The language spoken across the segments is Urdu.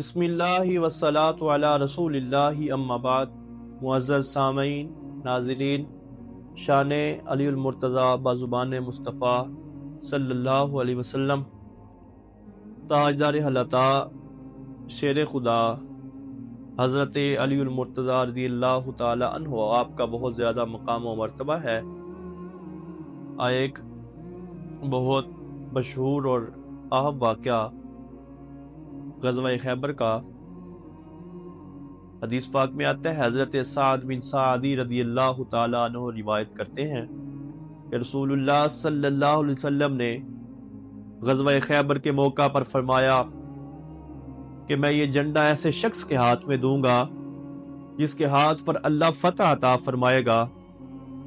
بسم اللہ والصلاۃ علی رسول اللہ اما بعد۔ معزز سامعین، ناظرین، شان علی المرتضیٰ بازبان مصطفیٰ صلی اللہ علیہ وسلم، تاجدار حلطہ، شیر خدا حضرت علی المرتضیٰ رضی اللہ تعالی عنہ، آپ کا بہت زیادہ مقام و مرتبہ ہے۔ ایک بہت مشہور اور اہم واقعہ غزوہ خیبر کا حدیث پاک میں آتا ہے۔ حضرت سعد بن سعدی رضی اللہ تعالیٰ عنہ روایت کرتے ہیں کہ رسول اللہ صلی اللہ علیہ وسلم نے غزوہ خیبر کے موقع پر فرمایا کہ میں یہ جھنڈا ایسے شخص کے ہاتھ میں دوں گا جس کے ہاتھ پر اللہ فتح عطا فرمائے گا،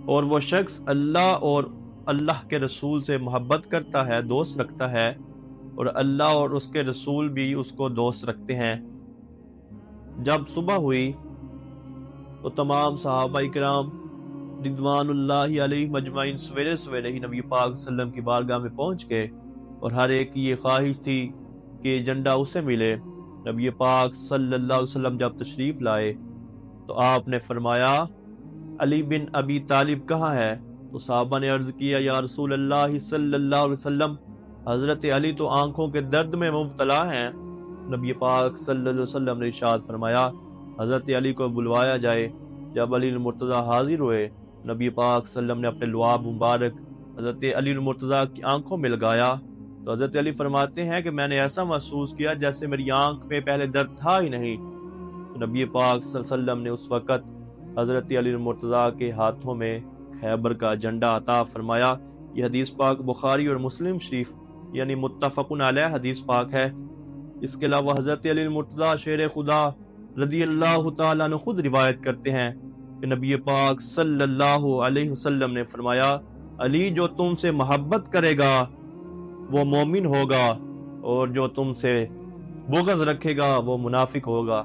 اور وہ شخص اللہ اور اللہ کے رسول سے محبت کرتا ہے، دوست رکھتا ہے، اور اللہ اور اس کے رسول بھی اس کو دوست رکھتے ہیں۔ جب صبح ہوئی تو تمام صحابہ کرام رضوان اللہ علیہ مجمعین سویرے سویرے ہی نبی پاک صلی اللہ علیہ وسلم کی بارگاہ میں پہنچ گئے، اور ہر ایک کی یہ خواہش تھی کہ یہ جھنڈا اسے ملے۔ نبی پاک صلی اللہ علیہ وسلم جب تشریف لائے تو آپ نے فرمایا، علی بن ابی طالب کہاں ہے؟ تو صحابہ نے عرض کیا، یا رسول اللہ صلی اللہ علیہ وسلم، حضرت علی تو آنکھوں کے درد میں مبتلا ہیں۔ نبی پاک صلی اللہ علیہ وسلم نے ارشاد فرمایا، حضرت علی کو بلوایا جائے۔ جب علی المرتضیٰ حاضر ہوئے، نبی پاک صلی اللہ علیہ وسلم نے اپنے لعاب مبارک حضرت علی المرتضیٰ کی آنکھوں میں لگایا تو حضرت علی فرماتے ہیں کہ میں نے ایسا محسوس کیا جیسے میری آنکھ میں پہلے درد تھا ہی نہیں۔ تو نبی پاک صلی اللہ علیہ وسلم نے اس وقت حضرت علی المرتضیٰ کے ہاتھوں میں خیبر کا جھنڈا عطا فرمایا۔ یہ حدیث پاک بخاری اور مسلم شریف یعنی متفقن علیہ حدیث پاک ہے۔ اس کے علاوہ حضرت علی المرتضیٰ شیر خدا رضی اللہ تعالیٰ عنہ خود روایت کرتے ہیں کہ نبی پاک صلی اللہ علیہ وسلم نے فرمایا، علی جو تم سے محبت کرے گا وہ مومن ہوگا، اور جو تم سے بغض رکھے گا وہ منافق ہوگا۔